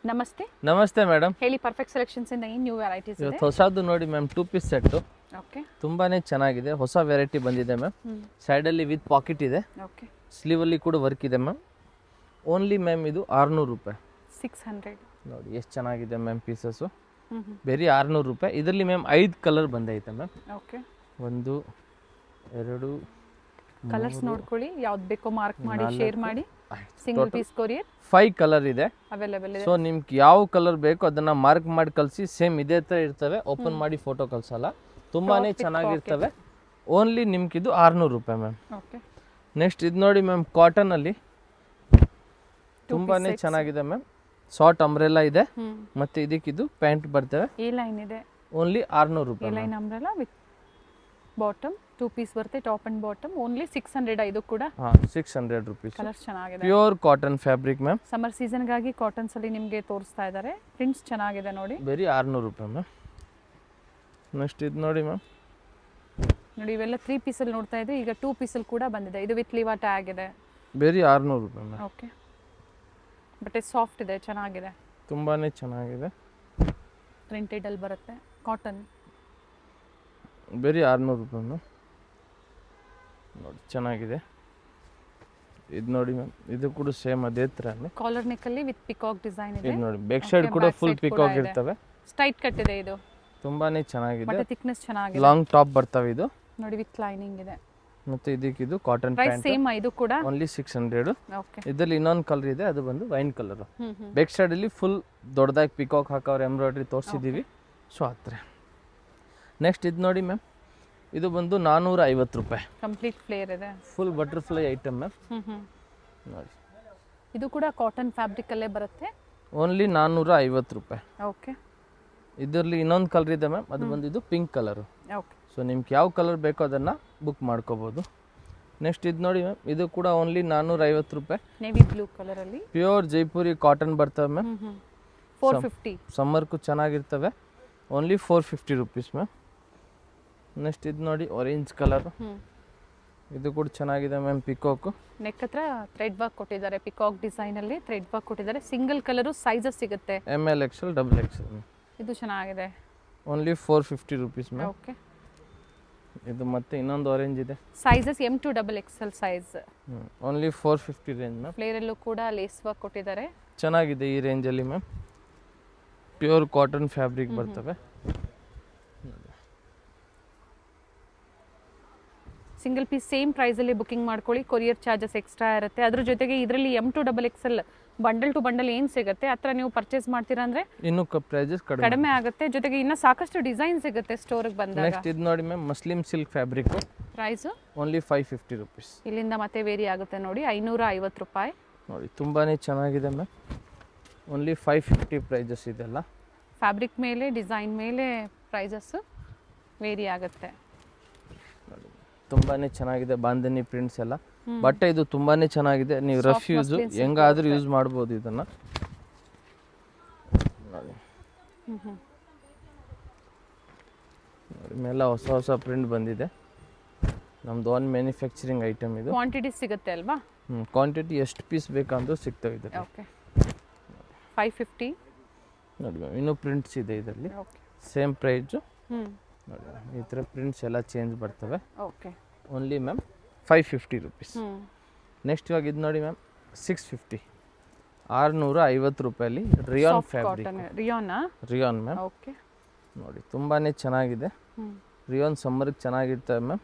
ನಮಸ್ತೆ. ನಮಸ್ತೆ ಮೇಡಮ್. ಹೇಳಿ, ಪರ್ಫೆಕ್ಟ್ ಸೆಲೆಕ್ಷನ್ಸ್ ಇಂದ ಏನು ನ್ಯೂ ವೆರೈಟೀಸ್ ಇದೆ? ಇವತ್ತು ಹೊಸದು ನೋಡಿ ಮ್ಯಾಮ್, 2 ಪೀಸ್ ಸೆಟ್ಟು. ಓಕೆ. ತುಂಬಾನೇ ಚೆನ್ನಾಗಿದೆ, ಹೊಸ ವೆರೈಟಿ ಬಂದಿದೆ ಮ್ಯಾಮ್. ಸೈಡಲ್ಲಿ ವಿತ್ ಪಾಕೆಟ್ ಇದೆ, ಓಕೆ. ಸ್ಲೀವಲ್ಲಿ ಕೂಡ ವರ್ಕ್ ಇದೆ ಮ್ಯಾಮ್. ಓನ್ಲಿ ಮ್ಯಾಮ್ ಇದು 600 ರೂಪಾಯಿ. 600. ನೋಡಿ ಎಷ್ಟು ಚೆನ್ನಾಗಿದೆ ಮ್ಯಾಮ್ ಪೀಸಸ್ಸು. ಬೇರೆ 600 ರೂಪಾಯಿ. ಇದರಲ್ಲಿ ಮ್ಯಾಮ್ 5 ಕಲರ್ ಬಂದೈತೆ ಮ್ಯಾಮ್. ಓಕೆ. 1 2 ಕಲರ್ಸ್ ನೋಡ್ಕೊಳ್ಳಿ, ಯಾವ್ದು ಬೇಕೋ ಮಾರ್ಕ್ ಮಾಡಿ, ಶೇರ್ ಮಾಡಿ. Single piece courier. 5 ಕಲರ್ ಇದೆ ಅವೈಲೇಬಲ್ ಇದೆ. ಸೊ ನಿಮ್ಗೆ ಯಾವ ಕಲರ್ ಬೇಕೋ ಅದನ್ನ ಮಾರ್ಕ್ ಮಾಡಿ ಕಳಿಸಿ. ಸೇಮ್ ಇದೇ ಥರ ಇರ್ತವೆ, ಓಪನ್ ಮಾಡಿ ಫೋಟೋ ಕಳ್ಸಲ್ಲ. ತುಂಬಾನೇ ಚೆನ್ನಾಗಿರ್ತವೆ. ಓನ್ಲಿ ನಿಮ್ಗೆ ಇದು 600 ರೂಪಾಯಿ ಮ್ಯಾಮ್. ಓಕೆ. ನೆಕ್ಸ್ಟ್ ಇದು ನೋಡಿ ಮ್ಯಾಮ್, ಕಾಟನ್ ಅಲ್ಲಿ ತುಂಬಾನೇ ಚೆನ್ನಾಗಿದೆ ಮ್ಯಾಮ್. ಶಾರ್ಟ್ ಅಂಬ್ರೆಲಾ ಇದೆ, ಮತ್ತೆ ಇದಕ್ಕಿದು ಪ್ಯಾಂಟ್ ಬರ್ತವೆ. ಈ ಲೈನ್ ಇದೆ, ಓನ್ಲಿ 600 ರೂಪಾಯಿ. ಈ line umbrella with bottom 2 piece ಬರುತ್ತೆ, ಟಾಪ್ ಅಂಡ್ ಬಾಟಮ್. ಓನ್ಲಿ 600. ಇದು ಕೂಡ 600 ರೂಪೀಸ್. ಕಲರ್ಸ್ ಚೆನ್ನಾಗಿದೆ, pure cotton fabric ma'am. Summer ಸೀಸನ್ಗಾಗಿ ಕಾಟನ್ಸ್ ಅಲ್ಲಿ ನಿಮಗೆ ತೋರಿಸ್ತಾ ಇದ್ದಾರೆ. ಪ್ರಿಂಟ್ಸ್ ಚೆನ್ನಾಗಿದೆ ನೋಡಿ. ಬೇರೆ 600 ರೂಪಾಯಿ ಮ್ಯಾಮ್. ನೆಕ್ಸ್ಟ್ ಇದು ನೋಡಿ ಮ್ಯಾಮ್, ನೋಡಿ ಇವೆಲ್ಲ 3 ಪೀಸಲ್ಲಿ ನೋಡ್ತಾ ಇದ್ದೆ, ಈಗ 2 ಪೀಸಲ್ಲಿ ಕೂಡ ಬಂದಿದೆ. ಇದು ವಿತ್ ಲಿವಾ ಟ್ಯಾಗ್ ಇದೆ. ಬೇರೆ 600 ರೂಪಾಯಿ ಮ್ಯಾಮ್. ಓಕೆ. ಬಟ್ ಸಾಫ್ಟ್ ಇದೆ, ಚೆನ್ನಾಗಿದೆ, ತುಂಬಾನೇ ಚೆನ್ನಾಗಿದೆ. ಪ್ರಿಂಟೆಡ್ ಅಲ್ಲಿ ಬರುತ್ತೆ, ಕಾಟನ್. ಬೇರೆ 600 ರೂಪಾಯಿ ಮ್ಯಾಮ್. ನೋಡಿ ಚೆನ್ನಾಗಿದೆ. ಇದು ನೋಡಿ ಮ್ಯಾಮ್, ಇದು ಕೂಡ ಸೇಮ್ ಅದೇ ಥರನೇ ಕಾಲರ್ ನೆಕ್ ಅಲ್ಲಿ ವಿತ್ ಪಿಕಾಕ್ ಡಿಸೈನ್ ಇದೆ. ಇದು ನೋಡಿ, ಬ್ಯಾಕ್ ಸೈಡ್ ಕೂಡ ಫುಲ್ ಪಿಕಾಕ್ ಇರ್ತವೆ. ಸ್ಟ್ರೈಟ್ ಕಟ್ ಇದೆ ಇದು. ತುಂಬಾನೇ ಚೆನ್ನಾಗಿದೆ, ಬಟ್ ಥಿಕ್ನೆಸ್ ಚೆನ್ನಾಗಿದೆ. ಲಾಂಗ್ ಟಾಪ್ ಬರ್ತವೆ ಇದು. ನೋಡಿ ವಿತ್ ಲೈನಿಂಗ್ ಇದೆ. ಮತ್ತೆ ಇದಕ್ಕಿದು ಕಾಟನ್ ಪ್ರೈಸ್ ಪ್ಯಾಂಟ್. ಸೇಮ್ ಇದು ಕೂಡ ಓನ್ಲಿ 600. ಓಕೆ. ಇದರಲ್ಲಿ ಇನ್ನೊಂದು ಕಲರ್ ಇದೆ, ಅದು ಬಂದು ವೈನ್ ಕಲರ್. ಬ್ಯಾಕ್ ಸೈಡ್ ಅಲ್ಲಿ ಫುಲ್ ದೊಡ್ಡದಾಗಿ ಪಿಕಾಕ್ ಹಾಕವ್ರೆ, ಎಂಬ್ರಾಯ್ಡ್ರಿ ತೋರಿಸಿದ್ದೀವಿ. ಸೊ ಹತ್ರ ನೆಕ್ಸ್ಟ್ ಇದು ನೋಡಿ ಮ್ಯಾಮ್, ಇದು ಬಂದು 450 ರೂಪಾಯಿ. ಕಂಪ್ಲೀಟ್ ಫ್ಲೇರ್ ಇದೆ, ಫುಲ್ ಬಟರ್ಫ್ಲೈ ಐಟಮ್ ಮ್ಯಾಮ್. ನೋಡಿ ಇದು ಕೂಡ ಕಾಟನ್ ಫ್ಯಾಬ್ರಿಕ್ ಅಲ್ಲೇ ಬರುತ್ತೆ. ಓನ್ಲಿ 450 ರೂಪಾಯಿ. ಓಕೆ. ಇದರಲ್ಲಿ ಇನ್ನೊಂದು ಕಲರ್ ಇದೆ ಮ್ಯಾಮ್, ಅದು ಬಂದು ಇದು ಪಿಂಕ್ ಕಲರು. ಓಕೆ. ಸೊ ನಿಮ್ಗೆ ಯಾವ ಕಲರ್ ಬೇಕೋ ಅದನ್ನು ಬುಕ್ ಮಾಡ್ಕೋಬೋದು. ನೆಕ್ಸ್ಟ್ ಇದು ನೋಡಿ ಮ್ಯಾಮ್, ಇದು ಕೂಡ ಓನ್ಲಿ 450 ರೂಪಾಯಿ. ನೇವಿ ಬ್ಲೂ ಕಲರ್ ಅಲ್ಲಿ ಪ್ಯೂರ್ ಜೈಪುರಿ ಕಾಟನ್ ಬರ್ತವೆ ಮ್ಯಾಮ್. 450. ಸಮ್ಮರ್ಗೂ ಚೆನ್ನಾಗಿರ್ತವೆ. Only 450 rupees ma'am. ನೆಕ್ಸ್ಟ್ ಇದು ನೋಡಿ, ಆರೆಂಜ್ ಕಲರ್. ಇದು ಕೂಡ ಚೆನ್ನಾಗಿದೆ ಮ್ಯಾಮ್. ಪಿಕಾಕು ನೆಕ್ ಹತ್ರ ಥ್ರೆಡ್ ವರ್ಕ್ ಕೊಟ್ಟಿದ್ದಾರೆ, ಪಿಕಾಕ್ ಡಿಸೈನ್ ಅಲ್ಲಿ ಥ್ರೆಡ್ ವರ್ಕ್ ಕೊಟ್ಟಿದ್ದಾರೆ. ಸಿಂಗಲ್ ಕಲರು ಸೈಜಸ್ ಸಿಗುತ್ತೆ, ML XL XXL. ಇದು ಚೆನ್ನಾಗಿದೆ. Only 450 rupees ma'am. ಓಕೆ. ಇದು ಮತ್ತೆ ಇನ್ನೊಂದು ಆರೆಂಜ್ ಇದೆ, sizes M to XXL size. Only 450 range ma'am. Flare ಅಲ್ಲೂ ಕೂಡ ಲೇಸ್ ವರ್ಕ್ ಕೊಟ್ಟಿದ್ದಾರೆ. ಚೆನ್ನಾಗಿದೆ ಈ ರೇಂಜಲ್ಲಿ ಮ್ಯಾಮ್. ಪ್ಯೂರ್ ಕಾಟನ್ ಫ್ಯಾಬ್ರಿಕ್ ಬರ್ತವೆ. ಸಿಂಗಲ್ ಪೀಸ್ ಸೇಮ್ ಪ್ರೈಸಲ್ಲಿ ಬುಕಿಂಗ್ ಮಾಡ್ಕೊಳ್ಳಿ. ಕೊರಿಯರ್ ಚಾರ್ಜಸ್ ಎಕ್ಸ್ಟ್ರಾ ಇರುತ್ತೆ. ಅದ್ರ ಜೊತೆಗೆ ಇದರಲ್ಲಿ M to XXL bundle to bundle ಏನು ಸಿಗುತ್ತೆ ಹತ್ರ ನೀವು ಪರ್ಚೇಸ್ ಮಾಡ್ತೀರಾ ಅಂದ್ರೆ ಇನ್ನೂ ಪ್ರೈಸಸ್ ಕಡಿಮೆ ಆಗುತ್ತೆ. ಜೊತೆಗೆ ಇನ್ನ ಸಾಕಷ್ಟು ಡಿಸೈನ್ ಸಿಗುತ್ತೆ ಸ್ಟೋರ್ಗೆ ಬಂದಾಗ. ನೆಕ್ಸ್ಟ್ ಇದು ನೋಡಿ ma'am, muslin silk fabric. Price only 550 rupees. ಇಲ್ಲಿಂದ ಮತ್ತೆ ವೇರಿ ಆಗುತ್ತೆ ನೋಡಿ, 550 ರೂಪಾಯಿ. ನೋಡಿ ತುಂಬಾನೇ ಚೆನ್ನಾಗಿದೆ ಮ್ಯಾಮ್. ಓನ್ಲಿ 550 ಪ್ರೈಸಸ್ ಇದೆಲ್ಲ. ಫ್ಯಾಬ್ರಿಕ್ ಮೇಲೆ, ಡಿಸೈನ್ ಮೇಲೆ ಪ್ರೈಸಸ್ ವೇರಿ ಆಗುತ್ತೆ. ತುಂಬಾನೇ ಚೆನ್ನಾಗಿದೆ, ಬಾಂಧನಿ ಪ್ರಿಂಟ್ಸ್ ಎಲ್ಲ. ಬಟ್ಟೆ ಇದು ತುಂಬಾನೇ ಚೆನ್ನಾಗಿದೆ. ನೀವು ರಫ್ ಯೂಸ್ ಹೆಂಗಾದ್ರೂ ಯೂಸ್ ಮಾಡ್ಬೋದು ಇದನ್ನ. ನೋಡಿ ಮೇಲೆ ಹೊಸ ಹೊಸ ಪ್ರಿಂಟ್ ಬಂದಿದೆ. ನಮ್ದು ಓನ್ ಮ್ಯಾನುಫ್ಯಾಕ್ಚರಿಂಗ್ ಐಟಮ್ ಇದು. ಕ್ವಾಂಟಿಟಿ ಸಿಗುತ್ತೆ ಅಲ್ವಾ? ಕ್ವಾಂಟಿಟಿ ಎಷ್ಟು ಪೀಸ್ ಬೇಕಂದ್ರೂ ಸಿಗ್ತವೆ ಇದೆ. ಓಕೆ. 550. ನೋಡಿ ಮ್ಯಾಮ್, ಇನ್ನೂ ಪ್ರಿಂಟ್ಸ್ ಇದೆ ಇದರಲ್ಲಿ. ಓಕೆ. Same price. ನೋಡಿ ಈ ಥರ ಪ್ರಿಂಟ್ಸ್ ಎಲ್ಲ ಚೇಂಜ್ ಬರ್ತವೆ. Okay. Only ma'am 550 rupees. Next ಇವಾಗ ಇದು ನೋಡಿ ಮ್ಯಾಮ್, 650. 650 ರೂಪಾಯಲ್ಲಿ rayon fabric. Rayon ma'am. Okay. ನೋಡಿ ತುಂಬಾನೇ ಚೆನ್ನಾಗಿದೆ. ರಿಯಾನ್ ಸಮ್ಮರ್ಗೆ ಚೆನ್ನಾಗಿರ್ತವೆ ಮ್ಯಾಮ್.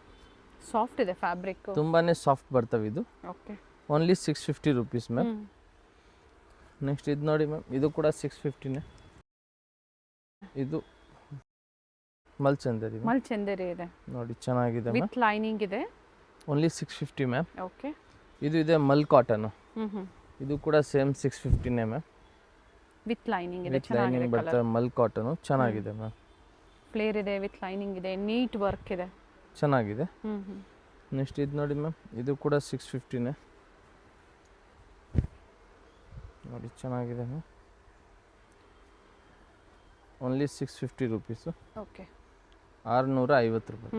ಸಾಫ್ಟ್ ಇದೆ ಫ್ಯಾಬ್ರಿಕ್, ತುಂಬಾನೇ ಸಾಫ್ಟ್ ಬರ್ತವೆ ಇದು. Okay. Only 650 rupees ma'am. Next ಇದು ನೋಡಿ ಮ್ಯಾಮ್, ಇದು ಕೂಡ 650ನೇ. ಇದು ಮಲ್ಚಂದೇರಿ ಇದೆ. ನೋಡಿ ಚೆನ್ನಾಗಿದೆ ವಿತ್ ಲೈನಿಂಗ್ ಇದೆ. Only 650 ma'am. ಓಕೆ. ಇದು ಇದೆ ಮಲ್ ಕಾಟನ್. ಇದು ಕೂಡ ಸೇಮ್ 650ನೇ ಮ್ಯಾಮ್. ವಿತ್ ಲೈನಿಂಗ್ ಇದೆ, ವಿತ್ ಲೈನಿಂಗ್ ಬರ್ತವೆ. ಮಲ್ ಕಾಟನ್ ಚೆನ್ನಾಗಿದೆ ಮ್ಯಾಮ್. ಫ್ಲೇರ್ ಇದೆ, ವಿತ್ ಲೈನಿಂಗ್ ಇದೆ, ನೀಟ್ ವರ್ಕ್ ಇದೆ, ಚೆನ್ನಾಗಿದೆ. ನೆಕ್ಸ್ಟ್ ಇದು ನೋಡಿ ಮ್ಯಾಮ್, ಇದು ಕೂಡ 650ನೇ. ನೋಡಿ ಚೆನ್ನಾಗಿದೆ ಮ್ಯಾಮ್. Only 650 rupees. ಓಕೆ. 650 ರೂಪಾಯಿ.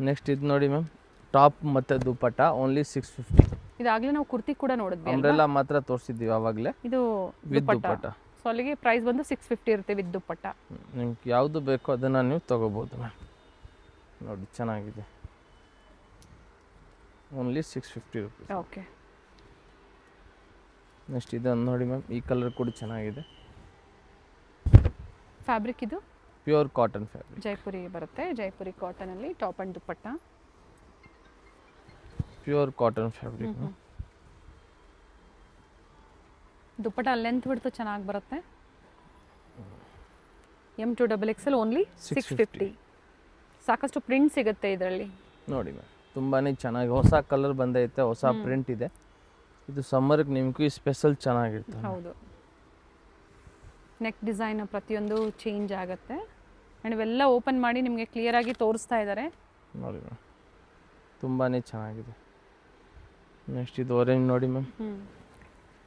ನೆಕ್ಸ್ಟ್ ಇದು ನೋಡಿ ಮ್ಯಾಮ್, ಟಾಪ್ ಮತ್ತು ದುಪಟ್ಟ ಓನ್ಲಿ 650. ಇದಾಗಲೇ ನಾವು ಕುರ್ತಿ ಕೂಡ ನೋಡಿದ್ವಿ ಅಲ್ವಾ? ಅಂಬ್ರೆಲಾ ಮಾತ್ರ ತೋರಿಸಿದ್ದೀವಿ ಆವಾಗಲೇ ಇದು ವಿತ್ ದುಪ್ಪಟ್ಟ. ದುಪ್ಪಟ್ಟ. ಸೊ ಅಲ್ಲಿಗೆ ಪ್ರೈಸ್ ಬಂದು 650 ಇರುತ್ತೆ ವಿತ್ ದುಪ್ಪಟ್ಟ. ನಿಮ್ಗೆ ಯಾವುದು ಬೇಕೋ ಅದನ್ನು ನೀವು ತೊಗೋಬೋದು ಮ್ಯಾಮ್. ನೋಡಿ ಚೆನ್ನಾಗಿದೆ, ಓನ್ಲಿ 650 ರುಪೀಸ್. ಓಕೆ. ನೆಕ್ಸ್ಟ್ ಇದನ್ನು ನೋಡಿ ಮ್ಯಾಮ್, ಈ ಕಲರ್ ಕೂಡ ಚೆನ್ನಾಗಿದೆ. ಫ್ಯಾಬ್ರಿಕ್ ಇದು ಪ್ಯೂರ್ ಕಾಟನ್ ಫ್ಯಾಬ್ರಿಕ್, ಜೈಪುರಿ ಬರುತ್ತೆ. ಜೈಪುರಿ ಕಾಟನ್ ಅಲ್ಲಿ top and dupatta. Pure cotton fabric. Dupatta length ಬಿಡ್ತು ಚೆನ್ನಾಗಿ ಬರುತ್ತೆ. M2XXL only 650. ಸಾಕಷ್ಟು ಪ್ರಿಂಟ್ ಸಿಗುತ್ತೆ ಇದರಲ್ಲಿ. ನೋಡಿ ಮ್ಯಾಮ್, ತುಂಬಾ ಚೆನ್ನಾಗಿ ಹೊಸ ಕಲರ್ ಬಂದೈತೆ, ಹೊಸ ಪ್ರಿಂಟ್ ಇದೆ. ಇದು ಸಮ್ಮರ್ಗೆ ನಿಮಗೂ ಸ್ಪೆಷಲ್ ಚೆನ್ನಾಗಿರ್ತದೆ. ಹೌದು, ನೆಕ್ ಡಿಸೈನ್ ಪ್ರತಿಯೊಂದು ಚೇಂಜ್ ಆಗುತ್ತೆ. ಆ್ಯಂಡ್ ಇವೆಲ್ಲ ಓಪನ್ ಮಾಡಿ ನಿಮಗೆ ಕ್ಲಿಯರಾಗಿ ತೋರಿಸ್ತಾ ಇದ್ದಾರೆ. ನೋಡಿ ಮ್ಯಾಮ್, ತುಂಬಾ ಚೆನ್ನಾಗಿದೆ. ನೆಕ್ಸ್ಟ್ ಇದು ಆರೆಂಜ್ ನೋಡಿ ಮ್ಯಾಮ್.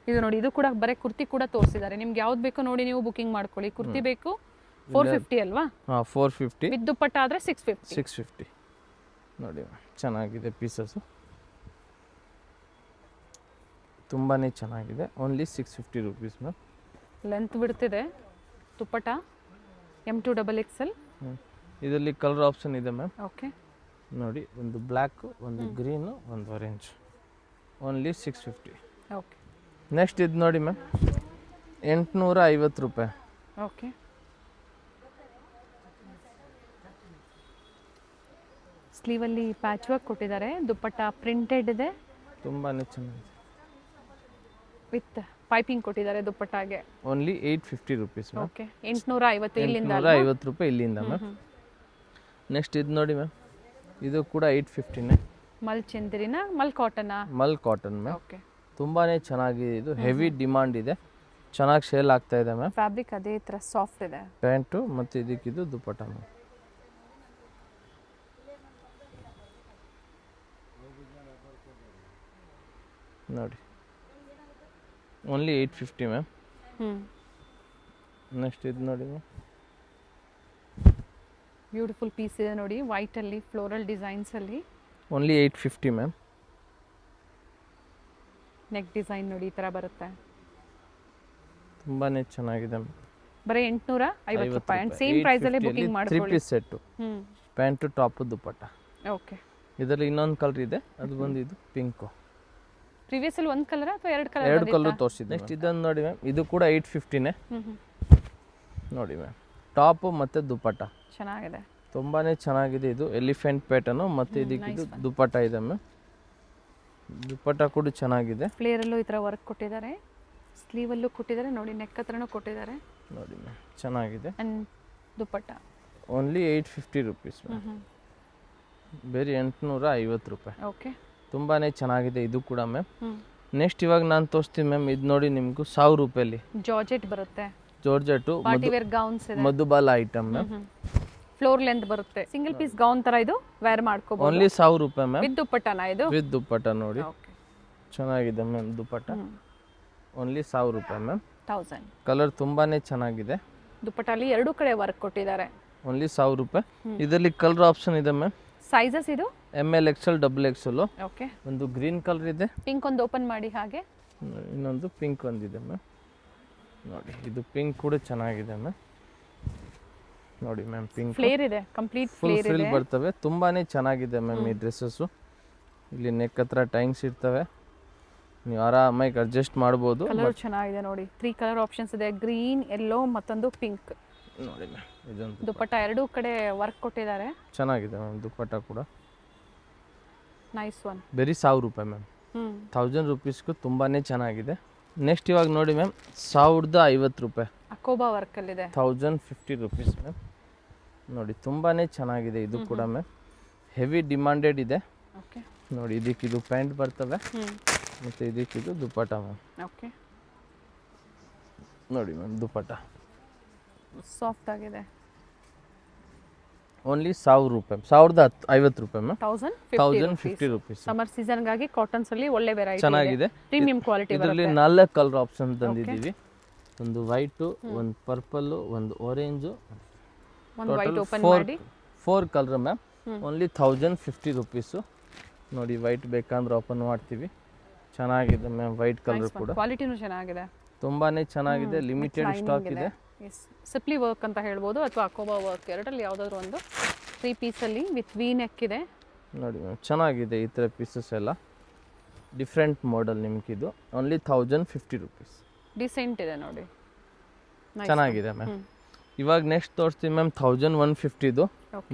ಇದು ನೋಡಿ, ಇದು ಕೂಡ ಬರೀ ಕುರ್ತಿ ಕೂಡ ತೋರಿಸಿದ್ದಾರೆ. ನಿಮ್ಗೆ ಯಾವ್ದು ಬೇಕೋ ನೋಡಿ ನೀವು ಬುಕಿಂಗ್ ಮಾಡ್ಕೊಳ್ಳಿ. ಕುರ್ತಿ ಬೇಕು 450 ಅಲ್ವಾ? ಹಾಂ 450. ವಿತ್ ದುಪ್ಪಟ್ಟ ಆದರೆ 650. 650 ನೋಡಿ ಮ್ಯಾಮ್, ಚೆನ್ನಾಗಿದೆ ಪೀಸಸ್ಸು, ತುಂಬಾ ಚೆನ್ನಾಗಿದೆ. Only 650 rupees ma'am. ಲೆಂತ್ ಬಿಡ್ತಿದೆ ದುಪ್ಪಟ್ಟ M2XXL. ಇದರಲ್ಲಿ ಕಲರ್ ಆಪ್ಷನ್ ಇದೆ ಮ್ಯಾಮ್. ಓಕೆ. ನೋಡಿ, ಒಂದು ಬ್ಲ್ಯಾಕ್, ಒಂದು ಗ್ರೀನು, ಒಂದು ಆರೆಂಜ್. ಓನ್ಲಿ 650. ಓಕೆ. ನೆಕ್ಸ್ಟ್ ಇದು ನೋಡಿ ಮ್ಯಾಮ್, 850 ರೂಪಾಯಿ. ಓಕೆ. ಸ್ಲೀವಲ್ಲಿ ಪ್ಯಾಚ್ ವರ್ಕ್ ಕೊಟ್ಟಿದ್ದಾರೆ. ದುಪ್ಪಟ್ಟ ಪ್ರಿಂಟೆಡ್ ಇದೆ, ತುಂಬಾ ಚೆನ್ನಾಗಿದೆ. ವಿತ್ ಪೈಪಿಂಗ್ ಕೊಟ್ಟಿದ್ದಾರೆ ದುಪ್ಪಟ್ಟಾಗೆ. Only 850 rupees ma'am. ಓಕೆ. 850 ಇಲ್ಲಿಂದ 850 ರೂಪಾಯಿ ಇಲ್ಲಿಂದ ಮ್ಯಾಮ್. ನೆಕ್ಸ್ಟ್ ಇದು ನೋಡಿ ಮ್ಯಾಮ್, ಇದು ಕೂಡ 850ನೇ. ಮಲ್ ಚಂದ್ರಿನ ಮಲ್ ಕಾಟನಾ? ಮಲ್ ಕಾಟನ್ ಮ್ಯಾಮ್. ಓಕೆ. ತುಂಬಾ ಚೆನ್ನಾಗಿದೆ. ಇದು ಹೆವಿ ಡಿಮಾಂಡ್ ಇದೆ, ಚೆನ್ನಾಗಿ ಸೇಲ್ ಆಗ್ತಾ ಇದೆ ಮ್ಯಾಮ್. ಫ್ಯಾಬ್ರಿಕ್ ಅದೇ ಥರ ಸಾಫ್ಟ್ ಇದೆ. ಪ್ಯಾಂಟು ಮತ್ತು ಇದಕ್ಕಿದು ದುಪ್ಪಟ್ಟ ಮ್ಯಾಮ್. ನೋಡಿ, ಓನ್ಲಿ 850 ಮ್ಯಾಮ್. ನೆಕ್ಸ್ಟ್ ಇದು ನೋಡಿ ಮ್ಯಾಮ್, ಬ್ಯೂಟಿಫುಲ್ ಪೀಸ್ ಇದೆ ನೋಡಿ, ವೈಟಲ್ಲಿ ಫ್ಲೋರಲ್ ಡಿಸೈನ್ಸಲ್ಲಿ. Only 850 ma'am. ನೆಕ್ ಡಿಸೈನ್ ನೋಡಿ ಈ ಥರ ಬರುತ್ತೆ. ತುಂಬಾ ಚೆನ್ನಾಗಿದೆ ಮ್ಯಾಮ್. ಬರೀ 850 ರೂಪಾಯಿ. ಆ್ಯಂಡ್ ಸೇಮ್ ಪ್ರೈಸಲ್ಲೇ ಬುಕಿಂಗ್ 3 ಮಾಡ್ಕೊಳ್ಳಿ. ಪೀಸ್ ಸೆಟ್ಟು, ಪ್ಯಾಂಟು ಟಾಪು ದುಪ್ಪಟ್ಟ. ಓಕೆ. ಇದರಲ್ಲಿ ಇನ್ನೊಂದು ಕಲರ್ ಇದೆ, ಅದು ಬಂದು ಇದು ಪಿಂಕು. ಪ್ರೀವಿಯಸ್ಸಲ್ಲಿ ಒಂದು ಕಲರ್ ಅಥವಾ ಎರಡು ಎರಡು ಕಲರ್? ಕಲರ್ ತೋರಿಸಿದ್ದೆ. ನೆಕ್ಸ್ಟ್ ಇದನ್ನು ನೋಡಿ ಮ್ಯಾಮ್, ಇದು ಕೂಡ 850ನೇ. ನೋಡಿ ಮ್ಯಾಮ್, ಟಾಪು ಮತ್ತು ದುಪ್ಪಟ್ಟ ಚೆನ್ನಾಗಿದೆ, ತುಂಬಾ ಚೆನ್ನಾಗಿದೆ. ಇದು ಎಲಿಫೆಂಟ್ ಪ್ಯಾಟರ್ನು ಮತ್ತು ಇದಕ್ಕಿದು ದುಪ್ಪಟ್ಟ ಇದೆ ಮ್ಯಾಮ್. ದುಪ್ಪಟ್ಟ ಕೂಡ ಚೆನ್ನಾಗಿದೆ. ಫ್ಲೇರಲ್ಲೂ ಈ ಥರ ವರ್ಕ್ ಕೊಟ್ಟಿದ್ದಾರೆ, ಸ್ಲೀವಲ್ಲೂ ಕೊಟ್ಟಿದ್ದಾರೆ ನೋಡಿ, ನೆಕ್ ಹತ್ರನೂ ಕೊಟ್ಟಿದ್ದಾರೆ. ನೋಡಿ ಮ್ಯಾಮ್, ಚೆನ್ನಾಗಿದೆ. And dupatta only 850 rupees ma'am. ಬೇರೆ 850 ರೂಪಾಯಿ. ಓಕೆ. ತುಂಬಾ ಚೆನ್ನಾಗಿದೆ ಇದು ಕೂಡ ಮ್ಯಾಮ್. ನೆಕ್ಸ್ಟ್ ಇವಾಗ ನಾನು ತೋರಿಸ್ತೀನಿ ಮ್ಯಾಮ್, ಇದು ನೋಡಿ ನಿಮಗೂ 1000 ರೂಪಾಯಲ್ಲಿ ಜಾರ್ಜೆಟ್ ಬರುತ್ತೆ. ಜಾರ್ಜೆಟು ಪಾರ್ಟಿ ವೇರ್ ಗೌನ್ಸ್ ಇದೆ. Madhubala item ma'am. Floor length ಬರುತ್ತೆ. ಸಿಂಗಲ್ ಪೀಸ್ ಗೌನ್ ತರ ಇದು ವೇರ್ ಮಾಡ್ಕೋಬಹುದು. ಓನ್ಲಿ 1000 ರೂಪಾಯಿ ಮ್ಯಾಮ್. ವಿತ್ ದುಪ್ಪಟ್ಟನಾ ಇದು? ವಿತ್ ದುಪ್ಪಟ್ಟ ನೋಡಿ, ಓಕೆ, ಚೆನ್ನಾಗಿದೆ ಮ್ಯಾಮ್ ದುಪ್ಪಟ್ಟ. ಓನ್ಲಿ 1000 ರೂಪಾಯಿ ಮ್ಯಾಮ್. 1000. ಕಲರ್ ತುಂಬಾನೇ ಚೆನ್ನಾಗಿದೆ. ದುಪ್ಪಟ್ಟಲ್ಲಿ ಎರಡು ಕಡೆ ವರ್ಕ್ ಕೊಟ್ಟಿದ್ದಾರೆ. ಓನ್ಲಿ 1000 ರೂಪಾಯಿ. ಇದರಲ್ಲಿ ಕಲರ್ ಆಪ್ಷನ್ ಇದೆ ಮ್ಯಾಮ್. ಸೈಜಸ್ ಇದು ML XL XXL. ಓಕೆ. ಒಂದು ಗ್ರೀನ್ ಕಲರ್ ಇದೆ, ಪಿಂಕ್ ಒಂದು ಓಪನ್ ಮಾಡಿ, ಹಾಗೆ ಇನ್ನೊಂದು ಪಿಂಕ್ ಒಂದಿದೆ ಮ್ಯಾಮ್. ನೋಡಿ, ಇದು ಪಿಂಕ್ ಕೂಡ ಚೆನ್ನಾಗಿದೆ ಮ್ಯಾಮ್. ನೋಡಿ ಮ್ಯಾಮ್, ಪಿಂಕ್ ಫ್ಲೇರ್ ಇದೆ, ಕಂಪ್ಲೀಟ್ ಫುಲ್ ಫ್ಲೇರ್ ಫ್ರಿಲ್ ಇದೆ. ಬರ್ತವೆ. ತುಂಬಾನೇ ಚೆನ್ನಾಗಿದೆ ಮ್ಯಾಮ್ ಈ ಡ್ರೆಸ್ಸಸ್ಸು. ಇಲ್ಲಿ ನೆಕ್ ಹತ್ರ ಟೈಂಗ್ಸ್ ಇರ್ತವೆ, ನೀವು ಆರಾಮಾಗಿ ಅಡ್ಜಸ್ಟ್ ಮಾಡ್ಬೋದು. ಕಲರ್ ಚೆನ್ನಾಗಿದೆ ನೋಡಿ, 3 ಕಲರ್ ಆಪ್ಷನ್ಸ್ ಇದೆ, ಗ್ರೀನ್, ಯೆಲ್ಲೋ ಮತ್ತೊಂದು ಪಿಂಕ್. ನೋಡಿ ಮ್ಯಾಮ್, ಇದೊಂದು ದುಪ್ಪಟ್ಟ ಎರಡೂ ಕಡೆ ವರ್ಕ್ ಕೊಟ್ಟಿದ್ದಾರೆ. ಚೆನ್ನಾಗಿದೆ ಮ್ಯಾಮ್ ದುಪ್ಪಟ್ಟ ಕೂಡ. Nice one. ಬರೀ 1000 ರೂಪಾಯಿ ಮ್ಯಾಮ್. 1000 ರುಪೀಸ್ಗೂ ತುಂಬಾ ಚೆನ್ನಾಗಿದೆ. ನೆಕ್ಸ್ಟ್ ಇವಾಗ ನೋಡಿ ಮ್ಯಾಮ್, 1050 ರೂಪಾಯಿ. ಅಕೋಬಾ ವರ್ಕಲ್ಲಿದೆ. 1050 ರುಪೀಸ್ ಮ್ಯಾಮ್. ನೋಡಿ, ತುಂಬಾ ಚೆನ್ನಾಗಿದೆ ಇದು ಕೂಡ ಮ್ಯಾಮ್. ಹೆವಿ ಡಿಮಾಂಡೆಡ್ ಇದೆ. ಓಕೆ. ನೋಡಿ, ಇದಕ್ಕಿದು ಪ್ಯಾಂಟ್ ಬರ್ತವೆ ಮತ್ತು ಇದಕ್ಕಿದು ದುಪ್ಪಟ್ಟ ಮ್ಯಾಮ್. ಓಕೆ. ನೋಡಿ ಮ್ಯಾಮ್, ದುಪ್ಪಟ್ಟ ಸಾಫ್ಟ್ ಆಗಿದೆ. ಓನ್ಲಿ 1000 ರೂಪಾಯಿ. 1050 ರೂಪಾಯಿ ಮ್ಯಾಮ್. 1050 ರುಪೀಸ್. ಸಮ್ಮರ್ ಸೀಸನ್ಗಾಗಿ ಕಾಟನ್ಸ್ ಅಲ್ಲಿ ಒಳ್ಳೆ ವೆರೈಟಿ ಚೆನ್ನಾಗಿದೆ. ಪ್ರೀಮಿಯಂ ಕ್ವಾಲಿಟಿ ಇದರಲ್ಲಿ 4 ಕಲರ್ ಆಪ್ಷನ್ ತಂದಿದ್ದೀವಿ. ಒಂದು ವೈಟು, ಒಂದು ಪರ್ಪಲ್ಲು, ಒಂದು ಆರೆಂಜು, ಒಂದು ವೈಟ್ ಓಪನ್ ಮಾಡಿ 4 ಕಲರ್ ಮ್ಯಾಮ್. Only 1050 rupees. ನೋಡಿ, ವೈಟ್ ಬೇಕಂದ್ರೆ ಓಪನ್ ಮಾಡ್ತೀವಿ. ಚೆನ್ನಾಗಿದೆ ಮ್ಯಾಮ್, ವೈಟ್ ಕಲರ್ ಕೂಡ ಕ್ವಾಲಿಟಿನೂ ಚೆನ್ನಾಗಿದೆ, ತುಂಬಾನೇ ಚೆನ್ನಾಗಿದೆ. ಲಿಮಿಟೆಡ್ ಸ್ಟಾಕ್ ಇದೆ. ಸಿಪ್ಲಿ ವರ್ಕ್ ಅಂತ ಹೇಳ್ಬೋದು ಅಥವಾ ಅಕೋಬಾ ವರ್ಕ್, ಎರಡರಲ್ಲಿ ಯಾವುದಾದ್ರು ಒಂದು 3 ಪೀಸಲ್ಲಿ ವಿತ್ ವಿ ನೆಕ್ ಇದೆ ನೋಡಿ ಮ್ಯಾಮ್, ಚೆನ್ನಾಗಿದೆ ಈ ಥರ ಪೀಸಸ್ ಎಲ್ಲ. ಡಿಫ್ರೆಂಟ್ ಮಾಡೆಲ್ ನಿಮ್ಗಿದು ಓನ್ಲಿ 1050 ರುಪೀಸ್. ಡಿಸೆಂಟ್ ಇದೆ ನೋಡಿ, ಚೆನ್ನಾಗಿದೆ ಮ್ಯಾಮ್. ಇವಾಗ ನೆಕ್ಸ್ಟ್ ತೋರಿಸ್ತೀವಿ ಮ್ಯಾಮ್ 1150ದು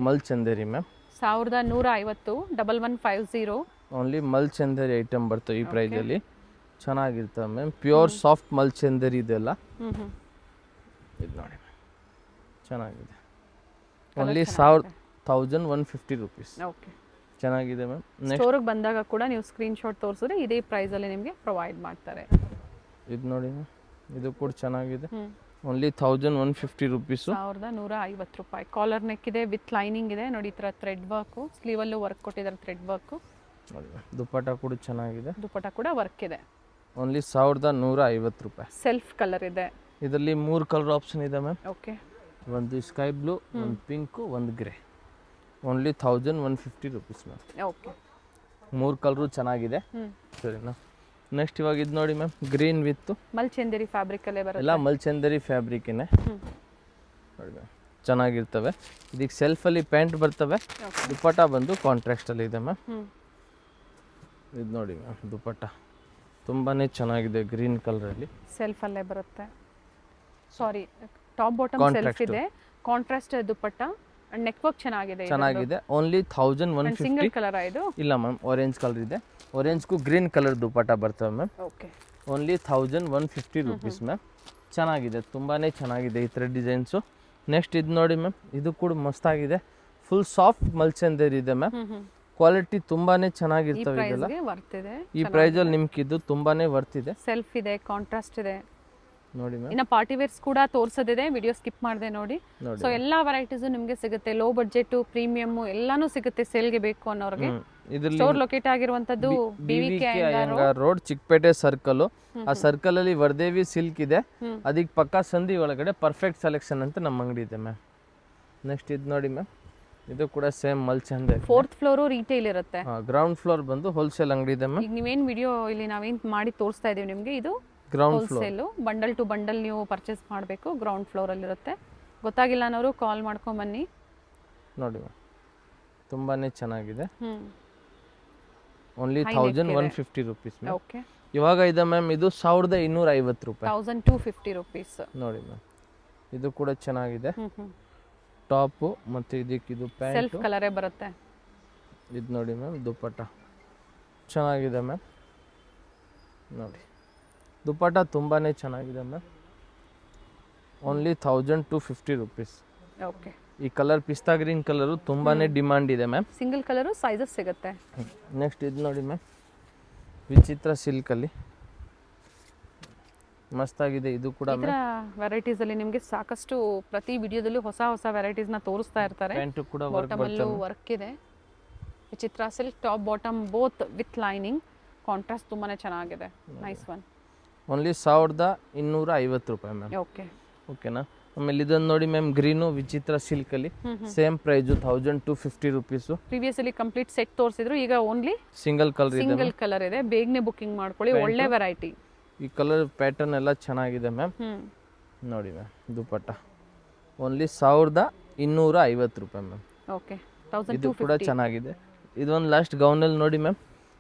ಮಲ್ ಚಂದೇರಿ ಮ್ಯಾಮ್, 1150 1150. ಓನ್ಲಿ ಮಲ್ ಚಂದೇರಿ ಐಟಮ್ ಬರ್ತವೆ ಈ ಪ್ರೈಸಲ್ಲಿ. ಚೆನ್ನಾಗಿರ್ತವೆ ಮ್ಯಾಮ್, ಪ್ಯೂರ್ ಸಾಫ್ಟ್ ಮಲ್ ಚಂದೇರಿ ಇದೆಲ್ಲ. ಇದು ನೋಡಿ ಮ್ಯಾಮ್, ಚೆನ್ನಾಗಿದೆ. Only 1150 rupees. ಓಕೆ, ಚೆನ್ನಾಗಿದೆ ಮ್ಯಾಮ್. ಸ್ಟೋರಿಗೆ ಬಂದಾಗ ಕೂಡ ನೀವು ಸ್ಕ್ರೀನ್ಶಾಟ್ ತೋರಿಸಿದ್ರೆ ಇದೇ ಪ್ರೈಸಲ್ಲಿ ನಿಮಗೆ ಪ್ರೊವೈಡ್ ಮಾಡ್ತಾರೆ. ಇದು ನೋಡಿ ಮ್ಯಾಮ್, ಇದು ಕೂಡ ಚೆನ್ನಾಗಿದೆ. Only 1150 rupees. 1150 ರೂಪಾಯಿ. ಕಾಲರ್ ನೆಕ್ ಇದೆ ವಿತ್ ಲೈನಿಂಗ್ ಇದೆ ನೋಡಿ, ಈ ಥರ ಥ್ರೆಡ್ ವರ್ಕು, ಸ್ಲೀವಲ್ಲೂ ವರ್ಕ್ ಕೊಟ್ಟಿದ್ದಾರೆ ಥ್ರೆಡ್ ವರ್ಕು. ನೋಡಿ ದುಪ್ಪಟ್ಟ ಕೂಡ ಚೆನ್ನಾಗಿದೆ, ದುಪ್ಪಟ್ಟ ಕೂಡ ವರ್ಕ್ ಇದೆ. ಓನ್ಲಿ 1150 ರೂಪಾಯಿ. ಸೆಲ್ಫ್ ಕಲರ್ ಇದೆ, ಇದರಲ್ಲಿ 3 ಕಲರ್ ಆಪ್ಷನ್ ಇದೆ ಮ್ಯಾಮ್. ಓಕೆ, ಒಂದು ಸ್ಕೈ ಬ್ಲೂ, ಒಂದು ಪಿಂಕು, ಒಂದು grey. Only 1150 rupees ma'am. Okay, 3 colour ಚೆನ್ನಾಗಿದೆ. ಸರಿನಾ? ನೆಕ್ಸ್ಟ್ ಇವಾಗ ಇದು ನೋಡಿ ಮ್ಯಾಮ್, ಗ್ರೀನ್ ವಿತ್ ಮಲ್ಚಂದೇರಿ ಫ್ಯಾಬ್ರಿಕಲ್ಲೇ ಬರುತ್ತೆ, ಎಲ್ಲ ಮಲ್ಚಂದೇರಿ ಫ್ಯಾಬ್ರಿಕ್ನೇ ನೋಡಿ ಮ್ಯಾಮ್, ಚೆನ್ನಾಗಿರ್ತವೆ. ಇದಕ್ಕೆ ಸೆಲ್ಫಲ್ಲಿ ಪ್ಯಾಂಟ್ ಬರ್ತವೆ, ದುಪ್ಪಟ್ಟ ಬಂದು ಕಾಂಟ್ರಾಸ್ಟಲ್ಲಿ ಇದೆ ಮ್ಯಾಮ್. ಇದು ನೋಡಿ ಮ್ಯಾಮ್, ದುಪ್ಪಟ್ಟ ತುಂಬಾ ಚೆನ್ನಾಗಿದೆ ಗ್ರೀನ್ ಕಲರಲ್ಲಿ, ಸೆಲ್ಫಲ್ಲೇ ಬರುತ್ತೆ. ಸಾರಿ, ಟಾಪ್ ಬಾಟಮ್ ಸೆಲ್ಫ್ ಇದೆ, ಕಾಂಟ್ರಾಸ್ಟ್ ದುಪ್ಪಟ್ಟ, ನೆಕ್ ವರ್ಕ್ ಚೆನ್ನಾಗಿದೆ. ಓನ್ಲಿ 1150. ಸಿಂಗಲ್ ಕಲರ್ ಇದು? ಇಲ್ಲ ಮ್ಯಾಮ್, ಆರೆಂಜ್ ಕಲರ್ ಇದೆ, ಆರೆಂಜ್ಗೂ ಗ್ರೀನ್ ಕಲರ್ ದುಪ್ಪಟ್ಟ ಬರ್ತವೆ ma'am. Okay, only 1150 rupees ma'am. ಚೆನ್ನಾಗಿದೆ, ತುಂಬಾ ಚೆನ್ನಾಗಿದೆ ಈ ಥರ ಡಿಸೈನ್ಸು. ನೆಕ್ಸ್ಟ್ ಇದು ನೋಡಿ ಮ್ಯಾಮ್, ಇದು ಕೂಡ ಮಸ್ತಾಗಿದೆ, ಫುಲ್ ಸಾಫ್ಟ್ ಮಲ್ಚಂದೇರಿ ಇದೆ ಮ್ಯಾಮ್. ಕ್ವಾಲಿಟಿ ತುಂಬಾನೇ ಚೆನ್ನಾಗಿರ್ತವೆ ಇದೆಲ್ಲ. ಈ ಪ್ರೈಸಲ್ಲಿ ನಿಮ್ಗೆ ಇದು ತುಂಬಾನೇ ವರ್ತ್ ಇದೆ. ಸೆಲ್ಫ್ ಇದೆ, ಕಾಂಟ್ರಾಸ್ಟ್ ಇದೆ ನೋಡಿ ಮ್ಯಾಮ್. ಇನ್ನು ಪಾರ್ಟಿ ವೇರ್ಸ್ ಕೂಡ ತೋರಿಸೋದಿದೆ, ವಿಡಿಯೋ ಸ್ಕಿಪ್ ಮಾಡಿದೆ ನೋಡಿ. ಸೊ ಎಲ್ಲಾ ವೆರೈಟೀಸು ನಿಮಗೆ ಸಿಗುತ್ತೆ, ಲೋ ಬಡ್ಜೆಟ್, ಪ್ರೀಮಿಯಮ್ ಎಲ್ಲಾನು ಸಿಗುತ್ತೆ ಸೇಲ್ಗೆ ಬೇಕು ಅನ್ನೋರಿಗೆ. ಸ್ಟೋರ್ ಲೊಕೇಟ್ ಆಗಿರುವಂತದ್ದು BVK Iyengar road, Chickpet circle. ಆ ಸರ್ಕಲ್ ಅಲ್ಲಿ ವರ್ದೇವಿ ಸಿಲ್ಕ್ ಇದೆ, ಅದಕ್ಕೆ ಪಕ್ಕ ಸಂಧಿ ಒಳಗಡೆ ಪರ್ಫೆಕ್ಟ್ ಸೆಲೆಕ್ಷನ್ ಅಂತ ನಮ್ಮ ಅಂಗಡಿ ಇದೆ ಮ್ಯಾಮ್. ನೆಕ್ಸ್ಟ್ ಇದು ನೋಡಿ ಮ್ಯಾಮ್, ಇದು ಕೂಡ ಸೇಮ್ ಮಲ್ಚಂದೇರಿ. 4th ಫ್ಲೋರು ರಿಟೇಲ್ ಇರುತ್ತೆ, ಗ್ರೌಂಡ್ ಫ್ಲೋರ್ ಬಂದು ಹೋಲ್ಸೇಲ್ ಅಂಗಡಿ ಇದೆ ಮ್ಯಾಮ್. ಈಗ ನೀವೇನು ವಿಡಿಯೋ ಇಲ್ಲಿ ನಾವೇನು ಮಾಡಿ ತೋರಿಸ್ತಾ ಇದೀವಿ ನಿಮಗೆ, ಇದು ground floor. Wholesale, bundle to bundle ನೀವು ಪರ್ಚೇಸ್ ಮಾಡಬೇಕು, ಗ್ರೌಂಡ್ ಫ್ಲೋರಲ್ಲಿ ಇರುತ್ತೆ. ಗೊತ್ತಾಗಿಲ್ಲ ಅನ್ನೋರು ಕಾಲ್ ಮಾಡ್ಕೊಂಡ್ ಬನ್ನಿ. ನೋಡಿ ಮ್ಯಾಮ್, ತುಂಬಾನೇ ಚೆನ್ನಾಗಿದೆ. Only 1150 rupees ma'am. ಓಕೆ, ಇವಾಗ ಇದೆ ಮ್ಯಾಮ್, ಇದು 1250 ರೂಪಾಯಿ. 1250 ರುಪೀಸ್ ನೋಡಿ ಮ್ಯಾಮ್, ಇದು ಕೂಡ ಚೆನ್ನಾಗಿದೆ. ಟಾಪು ಮತ್ತು ಇದಕ್ಕೆ ಇದು ಪ್ಯಾಂಟ್ ಸೆಲ್ಫ್ ಕಲರೇ ಬರುತ್ತೆ. ಇದು ನೋಡಿ ಮ್ಯಾಮ್, ದುಪ್ಪಟ್ಟ ಚೆನ್ನಾಗಿದೆ ಮ್ಯಾಮ್. ನೋಡಿ ದುಪ್ಪಟ್ಟ ತುಂಬಾ ಚೆನ್ನಾಗಿದೆ ಮ್ಯಾಮ್. Only 1250 rupees. ಓಕೆ, ಈ ಕಲರ್ ಪಿಸ್ತಾ ಗ್ರೀನ್ ಕಲರು ತುಂಬಾ ಡಿಮಾಂಡ್ ಇದೆ ಮ್ಯಾಮ್. ಸಿಂಗಲ್ ಕಲರು ಸೈಜಸ್ ಸಿಗುತ್ತೆ. ನೆಕ್ಸ್ಟ್ ಇದು ನೋಡಿ ಮ್ಯಾಮ್, ವಿಚಿತ್ರ ಸಿಲ್ಕಲ್ಲಿ ಮಸ್ತಾಗಿದೆ ಇದು ಕೂಡ. ಇದರ ವೆರೈಟೀಸ್ ಅಲ್ಲಿ ನಿಮಗೆ ಸಾಕಷ್ಟು ಪ್ರತಿ ವಿಡಿಯೋದಲ್ಲೂ ಹೊಸ ಹೊಸ ವೆರೈಟೀಸ್ ನ ತೋರಿಸ್ತಾ ಇರ್ತಾರೆ. ಪ್ಯಾಂಟ್ ಕೂಡ ಬಾಟಮ್ ಅಲ್ಲೂ ವರ್ಕ್ ಇದೆ, ವಿಚಿತ್ರ silk, top bottom both with lining, contrast ತುಂಬಾನೇ ಚೆನ್ನಾಗಿದೆ. Nice one. ಓನ್ಲಿ 1250 ರೂಪಾಯಿ ಮ್ಯಾಮ್. ಓಕೆ, ಓಕೆನಾ? ಆಮೇಲೆ ಇದನ್ನು ನೋಡಿ ಮ್ಯಾಮ್, ಗ್ರೀನು ವಿಚಿತ್ರ ಸಿಲ್ಕಲ್ಲಿ same price 1250 rupees. Previously complete set ತೋರಿಸಿದ್ರು, ಈಗ ಓನ್ಲಿ ಸಿಂಗಲ್ ಕಲರ್ ಇದೆ. ಬೇಗನೆ ಬುಕಿಂಗ್ ಮಾಡ್ಕೊಳ್ಳಿ, ಒಳ್ಳೆ ವೆರೈಟಿ. ಈ ಕಲರ್ ಪ್ಯಾಟರ್ನ್ ಎಲ್ಲ ಚೆನ್ನಾಗಿದೆ ಮ್ಯಾಮ್. ನೋಡಿ ಮ್ಯಾಮ್, ದುಪ್ಪಟ್ಟ ಓನ್ಲಿ 1250 ರೂಪಾಯಿ ಮ್ಯಾಮ್. ಓಕೆ, ಇದು ಕೂಡ ಚೆನ್ನಾಗಿದೆ. ಇದೊಂದು ಲಾಸ್ಟ್ ಗೌನಲ್ಲಿ ನೋಡಿ ಮ್ಯಾಮ್,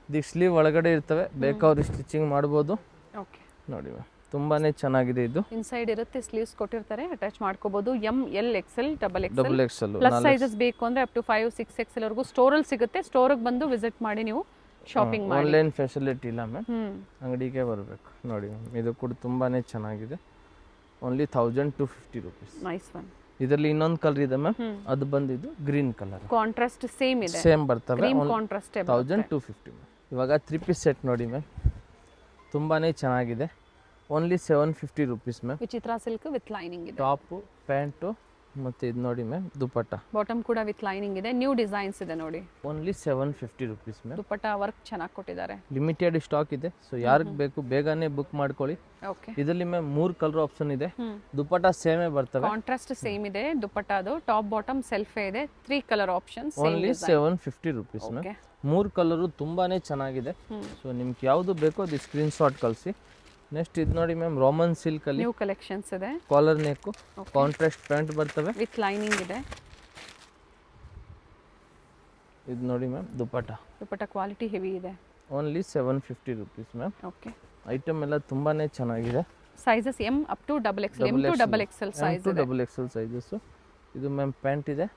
ಇದಕ್ಕೆ ಸ್ಲೀವ್ ಒಳಗಡೆ ಇರ್ತವೆ, ಬೇಕಾದ್ರೆ ಸ್ಟಿಚಿಂಗ್ ಮಾಡ್ಬೋದು. ಓಕೆ, ನೋಡಿ ಮ್ಯಾಮ್, ತುಂಬಾನೇ ಚೆನ್ನಾಗಿದೆ. ಇದು ಇನ್ಸೈಡ್ ಇರುತ್ತೆ, ಸ್ಲೀವ್ಸ್ ಕೊಟ್ಟಿರ್ತಾರೆ, ಅಟ್ಯಾಚ್ ಮಾಡ್ಕೋಬಹುದು. M, L, XL, double XL plus sizes ಬೇಕು ಅಂದ್ರೆ ಅಪ್ ಟು 5, 6XL ವರೆಗೂ ಸ್ಟೋರಲ್ಲಿ ಸಿಗುತ್ತೆ. ಸ್ಟೋರಿಗೆ ಬಂದು ವಿಸಿಟ್ ಮಾಡಿ ನೀವು ಶಾಪಿಂಗ್ ಮಾಡಿ. ಆನ್ಲೈನ್ ಫೆಸಿಲಿಟಿ ಇಲ್ಲ ಮ್ಯಾಮ್, ಅಂಗಡಿಗೆ ಬರಬೇಕು. ನೋಡಿ ಮ್ಯಾಮ್, ಇದು ಕೂಡ ತುಂಬಾನೇ ಚೆನ್ನಾಗಿದೆ. Only 1250 rupees. Nice one. ಇದರಲ್ಲಿ ಇನ್ನೊಂದು ಕಲರ್ ಇದೆ ಮ್ಯಾಮ್, ಅದು ಬಂದಿದ್ದು ಗ್ರೀನ್ ಕಲರ್, ಕಾಂಟ್ರಾಸ್ಟ್ ಸೇಮ್ ಇದೆ, ಸೇಮ್ ಬರ್ತವೆ. Contrast 1250 ma'am. ಇವಾಗ 3 ಪೀಸ್ ಸೆಟ್ ನೋಡಿ ಮ್ಯಾಮ್, ತುಂಬಾನೇ ಚೆನ್ನಾಗಿದೆ. Only 750 rupees ma'am. Vichitra silk with lining ಇದೆ, ಟಾಪು, ಪ್ಯಾಂಟು, ಮತ್ತು ಇದು ನೋಡಿ ಮ್ಯಾಮ್, ದುಪ್ಪಟ್ಟ ಬಾಟಮ್ ಕೂಡ ವಿತ್ ಲೈನಿಂಗ್ ಇದೆ. ನ್ಯೂ ಡಿಸೈನ್ಸ್ ಇದೆ ನೋಡಿ. Only 750 rupees ma'am. Dupatta work ಚೆನ್ನಾಗಿ ಕೊಟ್ಟಿದ್ದಾರೆ. ಲಿಮಿಟೆಡ್ ಸ್ಟಾಕ್ ಇದೆ, ಸೊ ಯಾರಿಗೆ ಬೇಕು ಬೇಗನೆ ಬುಕ್ ಮಾಡ್ಕೊಳ್ಳಿ. ಓಕೆ, ಇದರಲ್ಲಿ ಮ್ಯಾಮ್ 3 ಕಲರ್ ಆಪ್ಷನ್ ಇದೆ. ದುಪ್ಪಟ್ಟ ಸೇಮೇ ಬರ್ತವೆ, ಕಾಂಟ್ರಾಸ್ಟ್ ಸೇಮ್ ಇದೆ. ದುಪ್ಪಟ್ಟ ಅದು ಟಾಪ್ ಬಾಟಮ್ ಸೆಲ್ಫ್ ಇದೆ. 3 colour options. Only 750 rupees ma'am. ಮೂರು ಕಲರು ತುಂಬಾ ಚೆನ್ನಾಗಿದೆ. ಸೊ ನಿಮ್ಗೆ ಯಾವುದು ಬೇಕೋ ಅದು ಸ್ಕ್ರೀನ್ಶಾಟ್ ಕಳಿಸಿ. ನೆಕ್ಸ್ಟ್ ಇದು ನೋಡಿ ಮ್ಯಾಮ್ ರೋಮನ್ ಸಿಲ್ಕಲ್ಲಿ ನ್ಯೂ ಕಲೆಕ್ಷನ್ಸ್ ಇದೆ. ಕಾಲರ್ ನೆಕ್ಕು, ಕಾಂಟ್ರಾಸ್ಟ್ ಪ್ಯಾಂಟ್ ಬರ್ತವೆ ವಿತ್ ಲೈನಿಂಗ್ ಇದೆ. ಇದು ನೋಡಿ ಮ್ಯಾಮ್ ದುಪಟ್ಟ ಕ್ವಾಲಿಟಿ ಹೆವಿ ಇದೆ. Only 750 rupees ma'am. Okay. Item ಎಲ್ಲ ತುಂಬಾ ಚೆನ್ನಾಗಿದೆ. Sizes M up to double XL, M to double XL size ಇದೆ. Double XL sizes. ಇದು ಮ್ಯಾಮ್ ಪ್ಯಾಂಟ್ ಇದೆ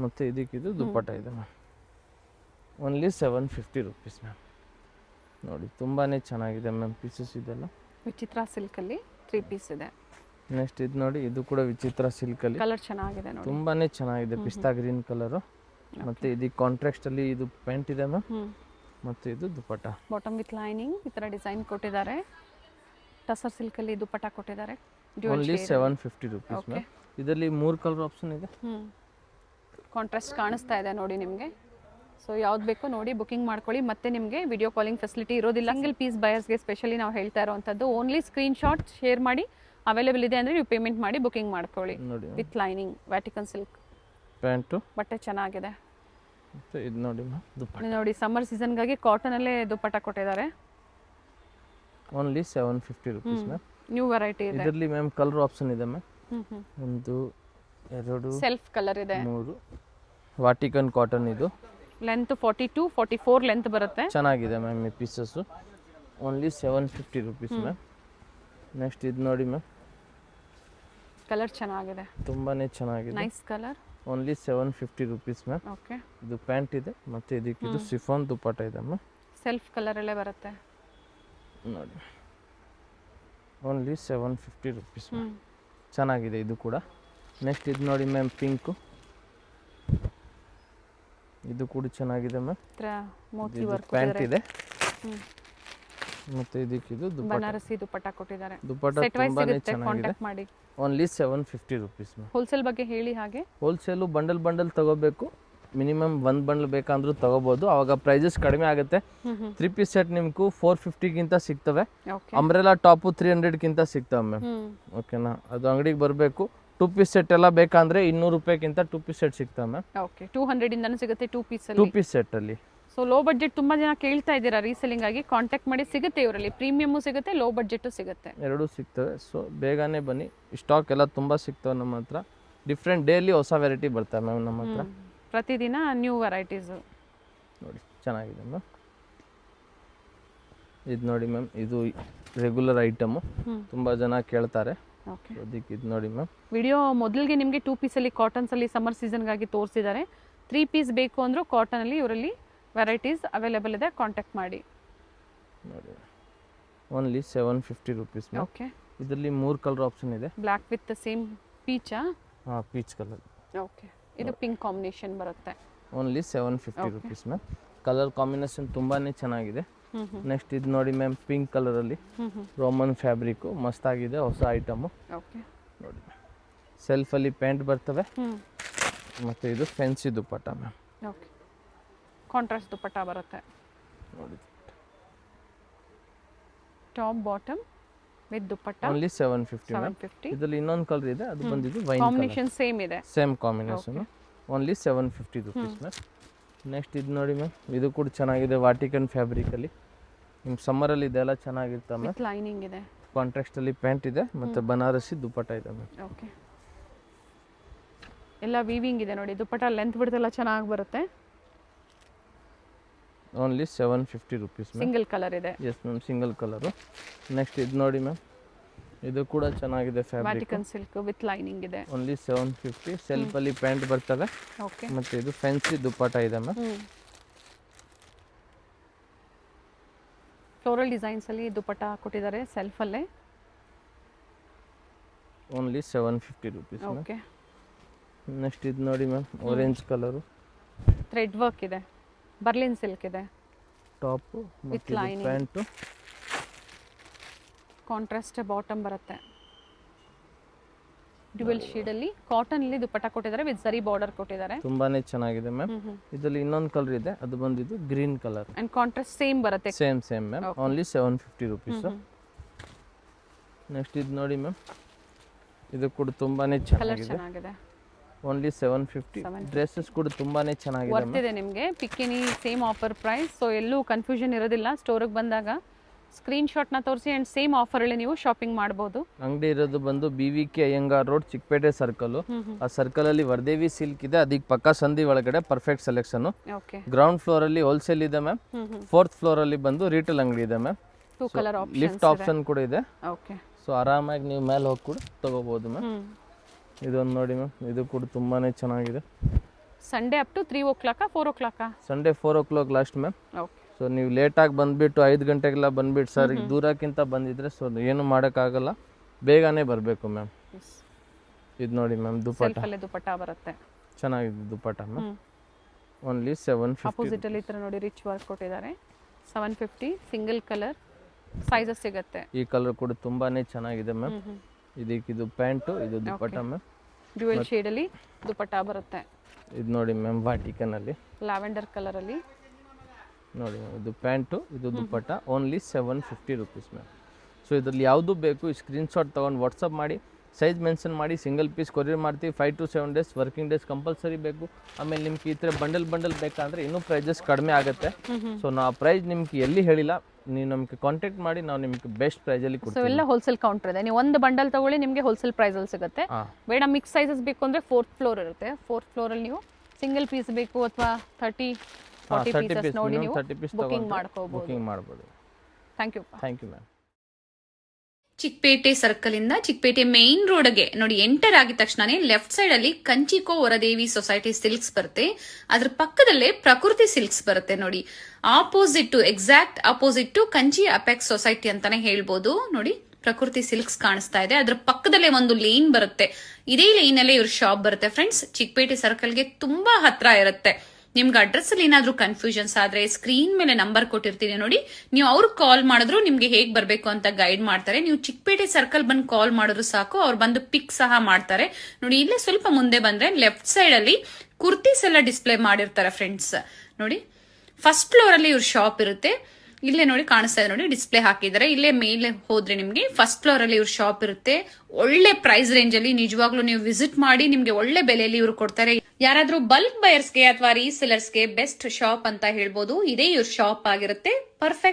ಮತ್ತು ಇದಕ್ಕಿದು ದುಪ್ಪಟ್ಟ ಇದೆ ಮ್ಯಾಮ್. Only 750 rupees ma'am. ನೋಡಿ ತುಂಬಾ ಚೆನ್ನಾಗಿದೆ ಮ್ಯಾಮ್ ಪೀಸಸ್ ಇದೆಲ್ಲ. ವಿಚಿತ್ರ ಸಿಲ್ಕಲ್ಲಿ 3 ಪೀಸ್ ಇದೆ. ನೆಕ್ಸ್ಟ್ ಇದು ನೋಡಿ, ಇದು ಕೂಡ ವಿಚಿತ್ರ ಸಿಲ್ಕಲ್ಲಿ ಕಲರ್ ಚೆನ್ನಾಗಿದೆ ನೋಡಿ. ತುಂಬಾ ಚೆನ್ನಾಗಿದೆ. ಪಿಸ್ತಾ ಗ್ರೀನ್ ಕಲರು ಮತ್ತು ಇದಕ್ಕೆ ಕಾಂಟ್ರಾಸ್ಟಲ್ಲಿ ಇದು ಪ್ಯಾಂಟ್ ಇದೆ ಮ್ಯಾಮ್ ಮತ್ತು ಇದು ದುಪ್ಪಟ್ಟ. ಬಾಟಮ್ ವಿತ್ ಲೈನಿಂಗ್ ಈ ಥರ ಡಿಸೈನ್ ಕೊಟ್ಟಿದ್ದಾರೆ. ಟಸರ್ ಸಿಲ್ಕಲ್ಲಿ ದುಪ್ಪಟ್ಟ ಕೊಟ್ಟಿದ್ದಾರೆ. Only 750 rupees ma'am. ಇದರಲ್ಲಿ 3 ಕಲರ್ ಆಪ್ಷನ್ ಇದೆ. ಕಾಂಟ್ರಾಸ್ಟ್ ಕಾಣಿಸ್ತಾ ಇದೆ ನೋಡಿ ನಿಮಗೆ. ಸೊ ಯಾವ್ದು ಬೇಕೋ ನೋಡಿ ಬುಕಿಂಗ್ ಮಾಡ್ಕೊಳ್ಳಿ. ಮತ್ತೆ ನಿಮಗೆ ವಿಡಿಯೋ ಕಾಲಿಂಗ್ ಫೆಸಿಲಿಟಿ ಇರೋದಿಲ್ಲ. ಸಿಂಗಲ್ ಪೀಸ್ ಬಯರ್ಸ್ಗೆ ಸ್ಪೆಷಲಿ ನಾವು ಹೇಳ್ತಾ ಇರೋವಂಥದ್ದು ಓನ್ಲಿ ಸ್ಕ್ರೀನ್ಶಾಟ್ ಶೇರ್ ಮಾಡಿ ಅವೈಲೇಬಲ್ ಇದೆ ಅಂದರೆ ನೀವು ಪೇಮೆಂಟ್ ಮಾಡಿ ಬುಕಿಂಗ್ ಮಾಡ್ಕೊಳ್ಳಿ. With lining Vatican silk pant ಬಟ್ಟೆ ಚೆನ್ನಾಗಿದೆ. ಇದು ನೋಡಿ ಮ್ಯಾಮ್ ದುಪ್ಪಟ್ಟ. ನೋಡಿ ಸಮ್ಮರ್ ಸೀಸನ್ಗಾಗಿ ಕಾಟನಲ್ಲೇ ದುಪ್ಪಟ್ಟ ಕೊಟ್ಟಿದ್ದಾರೆ. Only 750 rupees ma'am. New variety ಇದೆ. ಇದರಲ್ಲಿ ಮ್ಯಾಮ್ ಕಲರ್ ಆಪ್ಷನ್ ಇದೆ ಮ್ಯಾಮ್. 1 2 ಸೆಲ್ಫ್ ಕಲರ್ ಇದೆ. 3 ವಾಟಿಕನ್ ಕಾಟನ್. ಇದು ಲೆಂತ್ 42 44 ಲೆಂತ್ ಬರುತ್ತೆ. ಚೆನ್ನಾಗಿದೆ ಮ್ಯಾಮ್ ಈ pieces. Only 750 rupees ma'am. Next ಇದು ನೋಡಿ ಮ್ಯಾಮ್, ಕಲರ್ ಚೆನ್ನಾಗಿದೆ, ತುಂಬಾ ಚೆನ್ನಾಗಿದೆ. Nice colour. Only 750 rupees ma'am. Okay. ಇದು ಪ್ಯಾಂಟ್ ಇದೆ ಮತ್ತು ಇದಕ್ಕೆ ಇದು ಸಿಫಾನ್ ದುಪ್ಪಟ್ಟ ಇದೆ ಮ್ಯಾಮ್. ಸೆಲ್ಫ್ ಕಲರಲ್ಲೇ ಬರುತ್ತೆ ನೋಡಿ. Only 750 rupees ma'am. ಚೆನ್ನಾಗಿದೆ ಇದು ಕೂಡ. ನೆಕ್ಸ್ಟ್ ಇದು ನೋಡಿ ಮ್ಯಾಮ್ ಪಿಂಕು. ಇದು ಕೂಡ ಚೆನ್ನಾಗಿದೆ ಮ್ಯಾಮ್. ಮೋತಿ ವರ್ಕ್ ಪ್ಯಾಂಟ್ ಇದೆ ಮತ್ತು ಇದಕ್ಕೆ ಇದು ಬನಾರಸಿ ದುಪ್ಪಟ್ಟ ಕೊಟ್ಟಿದ್ದಾರೆ. ದುಪ್ಪಟ್ಟ ತುಂಬಾನೇ ಚೆನ್ನಾಗಿದೆ. ಕಾಂಟ್ಯಾಕ್ಟ್ ಮಾಡಿ. Only 750 rupees ma'am. ಹೋಲ್ಸೇಲ್ ಬಗ್ಗೆ ಹೇಳಿ. ಹಾಗೆ ಹೋಲ್ಸೇಲು ಬಂಡಲ್ ತಗೋಬೇಕು. ಮಿನಿಮಮ್ 1 ಬಂಡಲ್ ಬೇಕಂದ್ರೂ ತಗೋಬೋದು. ಆವಾಗ ಪ್ರೈಸಸ್ ಕಡಿಮೆ ಆಗುತ್ತೆ. 3 ಪೀಸ್ ಸೆಟ್ ನಿಮ್ಗೂ 450ಗಿಂತ ಸಿಗ್ತವೆ. ಅಂಬ್ರೆಲಾ ಟಾಪು 300ಗಿಂತ ಸಿಗ್ತವೆ ಮ್ಯಾಮ್. ಓಕೆನಾ? ಅದು ಅಂಗಡಿಗೆ ಬರಬೇಕು. 2 ಪೀಸ್ ಸೆಟ್ ಎಲ್ಲ ಬೇಕಂದ್ರೆ 200 ರೂಪಾಯಿಗಿಂತ 2 ಪೀಸ್ ಸೆಟ್ ಸಿಗ್ತವೆ ಮ್ಯಾಮ್. ಓಕೆ. 200 ಇಂದನೂ ಸಿಗುತ್ತೆ 2 ಪೀಸ್ ಅಲ್ಲಿ. 2 ಪೀಸ್ ಸೆಟ್ ಅಲ್ಲಿ. ಸೊ ಲೋ ಬಡ್ಜೆಟ್ ತುಂಬಾ ಜನ ಕೇಳ್ತಾ ಇದ್ದೀರಾ ರೀಸೆಲ್ಲಿಂಗ್ ಆಗಿ, ಕಾಂಟ್ಯಾಕ್ಟ್ ಮಾಡಿ. ಸಿಗುತ್ತೆ ಇವರಲ್ಲಿ, ಪ್ರೀಮಿಯಮ್ಮು ಸಿಗುತ್ತೆ, ಲೋ ಬಡ್ಜೆಟು ಸಿಗುತ್ತೆ, ಎರಡೂ ಸಿಗ್ತವೆ. ಸೊ ಬೇಗನೆ ಬನ್ನಿ. ಸ್ಟಾಕ್ ಎಲ್ಲ ತುಂಬ ಸಿಗ್ತವೆ ನಮ್ಮ ಹತ್ರ. ಡಿಫ್ರೆಂಟ್ ಡೇಲಿ ಹೊಸ ವೆರೈಟಿ ಬರ್ತವೆ ಮ್ಯಾಮ್ ನಮ್ಮ ಹತ್ರ. ಪ್ರತಿದಿನ ನ್ಯೂ ವೆರೈಟೀಸು ನೋಡಿ ಚೆನ್ನಾಗಿದೆ ಮ್ಯಾಮ್. ಇದು ನೋಡಿ ಮ್ಯಾಮ್, ಇದು ರೆಗ್ಯುಲರ್ ಐಟಮು, ತುಂಬ ಜನ ಕೇಳ್ತಾರೆ. ಅದಕ್ಕೆ ಇದು ನೋಡಿ ಮ್ಯಾಮ್. ವಿಡಿಯೋ ಮೊದಲಿಗೆ ನಿಮಗೆ 2 ಪೀಸಲ್ಲಿ ಕಾಟನ್ಸಲ್ಲಿ ಸಮ್ಮರ್ ಸೀಸನ್ಗಾಗಿ ತೋರಿಸಿದ್ದಾರೆ. 3 ಪೀಸ್ ಬೇಕು ಅಂದರೂ ಕಾಟನಲ್ಲಿ ಇವರಲ್ಲಿ ವೆರೈಟೀಸ್ ಅವೈಲೇಬಲ್ ಇದೆ, ಕಾಂಟ್ಯಾಕ್ಟ್ ಮಾಡಿ. ನೋಡಿ ಓನ್ಲಿ 750 ರುಪೀಸ್ ಮ್ಯಾಮ್. ಓಕೆ. ಇದರಲ್ಲಿ 3 ಕಲರ್ ಆಪ್ಷನ್ ಇದೆ. ಬ್ಲ್ಯಾಕ್ ವಿತ್ ಸೇಮ್ ಪೀಚಾ? ಹಾಂ, ಪೀಚ್ ಕಲರ್. ಓಕೆ. ಇದು ಪಿಂಕ್ ಕಾಂಬಿನೇಷನ್ ಬರುತ್ತೆ. Only 750 rupees ma'am. Colour combination ತುಂಬಾ ಚೆನ್ನಾಗಿದೆ. ನೆಕ್ಸ್ಟ್ ಇದು ನೋಡಿ ಮ್ಯಾಮ್, ಪಿಂಕ್ ಕಲರಲ್ಲಿ ರೋಮನ್ ಫ್ಯಾಬ್ರಿಕ್ಕು ಮಸ್ತಾಗಿದೆ, ಹೊಸ ಐಟಮು. ಓಕೆ. ನೋಡಿ ಸೆಲ್ಫಲ್ಲಿ ಪ್ಯಾಂಟ್ ಬರ್ತವೆ ಮತ್ತು ಇದು fancy dupatta ma'am. Okay. Contrast dupatta ಬರುತ್ತೆ ನೋಡಿ. Top bottom with dupatta. Only 750. ಇದರಲ್ಲಿ ಇನ್ನೊಂದು ಕಲರ್ ಇದೆ, ಅದು ಬಂದಿದ್ದು ವೈನ್ ಕಾಂಬಿನೇಷನ್ ಸೇಮ್ ಇದೆ. Same combination. Only 750 rupees ma'am. Next ಇದು ನೋಡಿ ಮ್ಯಾಮ್, ಇದು ಕೂಡ ಚೆನ್ನಾಗಿದೆ, ವಾಟಿಕನ್ ಫ್ಯಾಬ್ರಿಕಲ್ಲಿ. ನಿಮ್ಮ ಸಮ್ಮರಲ್ಲಿ ಇದೆಲ್ಲ ಚೆನ್ನಾಗಿರ್ತವೆ ಮ್ಯಾಮ್. ಲೈನಿಂಗ್ ಇದೆ, ಕಾಂಟ್ರಾಸ್ಟಲ್ಲಿ ಪ್ಯಾಂಟ್ ಇದೆ ಮತ್ತು ಬನಾರಸಿ ದುಪ್ಪಟ್ಟ ಇದೆ ಮ್ಯಾಮ್. ಓಕೆ. ಎಲ್ಲ ವೀವಿಂಗ್ ಇದೆ ನೋಡಿ. ದುಪ್ಪಟ್ಟ ಲೆಂತ್ ಬಿಡ್ತೆಲ್ಲ ಚೆನ್ನಾಗಿ ಬರುತ್ತೆ. Only 750 rupees ma'am. Single colour ಇದೆ. Yes ma'am, single colour. Next ಇದು ನೋಡಿ ಮ್ಯಾಮ್, ಇದು ಕೂಡ ಚೆನ್ನಾಗಿದೆ fabric. Vatican silk with lining ಇದೆ. ಓನ್ಲಿ 750. ಸೆಲ್ಫಲ್ಲಿ ಪ್ಯಾಂಟ್ ಬರ್ತವೆ. ಓಕೆ. ಮತ್ತು ಇದು ಫ್ಯಾನ್ಸಿ ದುಪ್ಪಟ್ಟ ಇದೆ ಮ್ಯಾಮ್. ಫ್ಲೋರಲ್ ಡಿಸೈನ್ಸ್ ಅಲ್ಲಿ ದುಪ್ಪಟ್ಟ ಕೊಟ್ಟಿದ್ದಾರೆ ಸೆಲ್ಫಲ್ಲೇ. Only 750 rupees. ಓಕೆ. ನೆಕ್ಸ್ಟ್ ಇದು ನೋಡಿ ma'am, orange colour. Thread work ಇದೆ, ಬರ್ಲಿನ್ ಸಿಲ್ಕ್ ಇದೆ. Top with lining, pant. Contrast bottom ಬರುತ್ತೆ. ಡ್ಯುಯಲ್ ಶೇಡಲ್ಲಿ ಕಾಟನ್ ಅಲ್ಲಿ ದುಪ್ಪಟ್ಟ ಕೊಟ್ಟಿದ್ದಾರೆ, ವಿತ್ ಜರಿ ಬಾರ್ಡರ್ ಕೊಟ್ಟಿದ್ದಾರೆ. ತುಂಬಾನೇ ಚೆನ್ನಾಗಿದೆ ಮ್ಯಾಮ್. ಇದರಲ್ಲಿ ಇನ್ನೊಂದು ಕಲರ್ ಇದೆ, ಅದು ಬಂದಿದ್ದು green colour. And contrast same ಬರುತ್ತೆ. Same ma'am. Only 750 rupees. Next ಇದು ನೋಡಿ ಮ್ಯಾಮ್, ಇದು ಕೂಡ ತುಂಬಾನೇ ಚೆನ್ನಾಗಿದೆ. ಓನ್ಲಿ 750. ಡ್ರೆಸ್ಸಸ್ ಕೂಡ ತುಂಬಾನೇ ಚೆನ್ನಾಗಿದೆ ವರ್ತ್ ಇದೆ ನಿಮಗೆ. ಪಿಕ್ಕಿನಿ ಸೇಮ್ ಆಫರ್ ಪ್ರೈಸ್. ಸೊ ಎಲ್ಲೂ ಕನ್ಫ್ಯೂಷನ್ ಇರೋದಿಲ್ಲ. ಸ್ಟೋರಿಗೆ ಬಂದಾಗ ಸ್ಕ್ರೀನ್ಶಾಟ್ನ ತೋರಿಸಿ ಆ್ಯಂಡ್ ಸೇಮ್ ಆಫರಲ್ಲಿ ನೀವು ಶಾಪಿಂಗ್ ಮಾಡ್ಬೋದು. ಅಂಗಡಿ ಇರೋದು ಬಂದು BVK Iyengar road, Chickpet circle. ಆ ಸರ್ಕಲ್ ಅಲ್ಲಿ ವರ್ದೇವಿ ಸಿಲ್ಕ್ ಇದೆ, ಅದಕ್ಕೆ ಪಕ್ಕ ಸಂಧಿ ಒಳಗಡೆ perfect selection. Okay. Ground floor ಅಲ್ಲಿ ಹೋಲ್ಸೇಲ್ ಇದೆ ಮ್ಯಾಮ್. 4th ಫ್ಲೋರ್ ಅಲ್ಲಿ ಬಂದು ರಿಟೇಲ್ ಅಂಗಡಿ ಇದೆ ma'am. 2 colour option, lift option ಕೂಡ ಇದೆ. ಓಕೆ. ಸೊ ಆರಾಮಾಗಿ ನೀವು ಮೇಲೆ ಹೋಗಿ ಕೂಡ ತಗೋಬಹುದು ಮ್ಯಾಮ್. ಇದೊಂದು ನೋಡಿ ಮ್ಯಾಮ್, ಇದು ಕೂಡ ತುಂಬಾನೇ ಚೆನ್ನಾಗಿದೆ. Sunday up to 3 o'clock 4 o'clock? Sunday 4 o'clock last ma'am. Okay. So ನೀವು ಲೇಟಾಗಿ ಬಂದುಬಿಟ್ಟು 5 ಗಂಟೆಗೆಲ್ಲ ಬಂದುಬಿಟ್ಟು ಸರ್ ದೂರಕ್ಕಿಂತ ಬಂದಿದ್ರೆ ಸೊ ಏನು ಮಾಡೋಕ್ಕಾಗಲ್ಲ, ಬೇಗನೆ ಬರಬೇಕು ಮ್ಯಾಮ್. ಇದು ನೋಡಿ ಮ್ಯಾಮ್, ದುಪಟ್ಟ ಬರುತ್ತೆ. ಚೆನ್ನಾಗಿದೆ ದುಪಟ್ಟ ಮ್ಯಾಮ್. ಓನ್ಲಿ 750. ಅಪೋಸಿಟ್ ಅಲ್ಲಿ ಈ ಥರ ನೋಡಿ ರಿಚ್ ವರ್ಕ್ ಕೊಟ್ಟಿದ್ದಾರೆ. 750 ಸಿಂಗಲ್ ಕಲರ್ ಸೈಜಸ್ ಸಿಗುತ್ತೆ. ಈ ಕಲರ್ ಕೂಡ ತುಂಬಾನೇ ಚೆನ್ನಾಗಿದೆ ಮ್ಯಾಮ್. ಇದು ಪ್ಯಾಂಟು, ಇದು ದುಪಟ್ಟ ಮ್ಯಾಮ್. ಡ್ಯುಯಲ್ ಶೇಡ್ ಅಲ್ಲಿ ದುಪಟ್ಟ ಬರುತ್ತೆ. ಇದು ನೋಡಿ ಮ್ಯಾಮ್, ವಾಟಿಕನ್ ಅಲ್ಲಿ ಲ್ಯಾವೆಂಡರ್ ಕಲರ್ ಅಲ್ಲಿ ನೋಡಿ. ಇದು ಪ್ಯಾಂಟು, ಇದು dupatta. Only 750 rupees ma'am. So ಇದರಲ್ಲಿ ಯಾವುದು ಬೇಕು ಈ ಸ್ಕ್ರೀನ್ಶಾಟ್ ತೊಗೊಂಡು ವಾಟ್ಸಪ್ ಮಾಡಿ, ಸೈಜ್ ಮೆನ್ಷನ್ ಮಾಡಿ, ಸಿಂಗಲ್ ಪೀಸ್ ಕೊರಿಯರ್ ಮಾಡ್ತೀವಿ. 5 to 7 days working days compulsory ಬೇಕು. ಆಮೇಲೆ ನಿಮ್ಗೆ ಈ ಥರ ಬಂಡಲ್ ಬೇಕಂದ್ರೆ ಇನ್ನೂ ಪ್ರೈಸಸ್ ಕಡಿಮೆ ಆಗುತ್ತೆ. ಸೊ ನಾವು ಪ್ರೈಸ್ ನಿಮ್ಗೆ ಎಲ್ಲಿ ಹೇಳಿಲ್ಲ, ನೀವು ನಮಗೆ ಕಾಂಟ್ಯಾಕ್ಟ್ ಮಾಡಿ, ನಾವು ನಿಮ್ಗೆ ಬೆಸ್ಟ್ ಪ್ರೈಸಲ್ಲಿ ಕೊಡ್ತೀವಿ. ಸೊ ಎಲ್ಲ ಹೋಲ್ಸೇಲ್ ಕೌಂಟರ್ ಇದೆ. ನೀವು ಒಂದು ಬಂಡಲ್ ತಗೊಳ್ಳಿ, ನಿಮಗೆ ಹೋಲ್ಸೇಲ್ ಪ್ರೈಸಲ್ಲಿ ಸಿಗುತ್ತೆ. ಬೇಡ ಮಿಕ್ಸ್ ಸೈಜಸ್ ಬೇಕು ಅಂದರೆ 4th ಫ್ಲೋರ್ ಇರುತ್ತೆ. 4th ಫ್ಲೋರಲ್ಲಿ ನೀವು ಸಿಂಗಲ್ ಪೀಸ್ ಬೇಕು ಅಥವಾ 30-40 ಪೀಸಸ್ ನೋಡಿ ನೀವು ಬುಕಿಂಗ್ ಮಾಡ್ಕೋಬಹುದು. Thank you ma'am. Chickpet circle ಇಂದ ಚಿಕ್ಕಪೇಟೆ ಮೇನ್ ರೋಡ್ಗೆ ನೋಡಿ ಎಂಟರ್ ಆಗಿದ ತಕ್ಷಣನೇ ಲೆಫ್ಟ್ ಸೈಡ್ ಅಲ್ಲಿ ಕಂಚಿಕೋ ವರದೇವಿ ಸೊಸೈಟಿ ಸಿಲ್ಕ್ಸ್ ಬರುತ್ತೆ. ಅದ್ರ ಪಕ್ಕದಲ್ಲೇ ಪ್ರಕೃತಿ ಸಿಲ್ಕ್ಸ್ ಬರುತ್ತೆ ನೋಡಿ. Exact opposite to Kanchi apex society ಅಂತಾನೆ ಹೇಳ್ಬೋದು. ನೋಡಿ ಪ್ರಕೃತಿ ಸಿಲ್ಕ್ಸ್ ಕಾಣಿಸ್ತಾ ಇದೆ. ಅದ್ರ ಪಕ್ಕದಲ್ಲೇ ಒಂದು ಲೇನ್ ಬರುತ್ತೆ. ಇದೇ ಲೈನ್ ಅಲ್ಲೇ ಇವ್ರ ಶಾಪ್ ಬರುತ್ತೆ ಫ್ರೆಂಡ್ಸ್. ಚಿಕ್ಕಪೇಟೆ ಸರ್ಕಲ್ಗೆ ತುಂಬಾ ಹತ್ರ ಇರುತ್ತೆ. ನಿಮ್ಗೆ ಅಡ್ರೆಸ್ ಅಲ್ಲಿ ಏನಾದ್ರೂ ಕನ್ಫ್ಯೂಷನ್ಸ್ ಆದ್ರೆ ಸ್ಕ್ರೀನ್ ಮೇಲೆ ನಂಬರ್ ಕೊಟ್ಟಿರ್ತೀನಿ ನೋಡಿ, ನೀವು ಅವ್ರಿಗೆ ಕಾಲ್ ಮಾಡಿದ್ರು ನಿಮ್ಗೆ ಹೇಗ್ ಬರ್ಬೇಕು ಅಂತ ಗೈಡ್ ಮಾಡ್ತಾರೆ. ನೀವು ಚಿಕ್ಕಪೇಟೆ ಸರ್ಕಲ್ ಬಂದು ಕಾಲ್ ಮಾಡಿದ್ರು ಸಾಕು, ಅವ್ರು ಬಂದು ಪಿಕ್ ಸಹ ಮಾಡ್ತಾರೆ. ನೋಡಿ ಇಲ್ಲೇ ಸ್ವಲ್ಪ ಮುಂದೆ ಬಂದ್ರೆ ಲೆಫ್ಟ್ ಸೈಡ್ ಅಲ್ಲಿ ಕುರ್ತೀಸ್ ಎಲ್ಲ ಡಿಸ್ಪ್ಲೇ ಮಾಡಿರ್ತಾರೆ ಫ್ರೆಂಡ್ಸ್. ನೋಡಿ ಫಸ್ಟ್ ಫ್ಲೋರ್ ಅಲ್ಲಿ ಇವ್ರ ಶಾಪ್ ಇರುತ್ತೆ. ಇಲ್ಲೇ ನೋಡಿ ಕಾಣಿಸ್ತಾ ಇದೆ ನೋಡಿ, ಡಿಸ್ಪ್ಲೇ ಹಾಕಿದ್ದಾರೆ. ಇಲ್ಲೇ ಮೇಲೆ ಹೋದ್ರೆ ನಿಮ್ಗೆ ಫಸ್ಟ್ ಫ್ಲೋರ್ ಅಲ್ಲಿ ಇವ್ರ ಶಾಪ್ ಇರುತ್ತೆ. ಒಳ್ಳೆ ಪ್ರೈಸ್ ರೇಂಜ್ ಅಲ್ಲಿ ನಿಜವಾಗ್ಲೂ ನೀವು ವಿಸಿಟ್ ಮಾಡಿ, ನಿಮ್ಗೆ ಒಳ್ಳೆ ಬೆಲೆಯಲ್ಲಿ ಇವ್ರು ಕೊಡ್ತಾರೆ. ಯಾರಾದ್ರೂ ಬಲ್ಕ್ ಬಯರ್ಸ್ಗೆ ಅಥವಾ ರೀಸೆಲರ್ಸ್ಗೆ ಬೆಸ್ಟ್ ಶಾಪ್ ಅಂತ ಹೇಳ್ಬೋದು. ಇದೇ ಇವ್ರ ಶಾಪ್ ಆಗಿರುತ್ತೆ. ಪರ್ಫೆಕ್ಟ್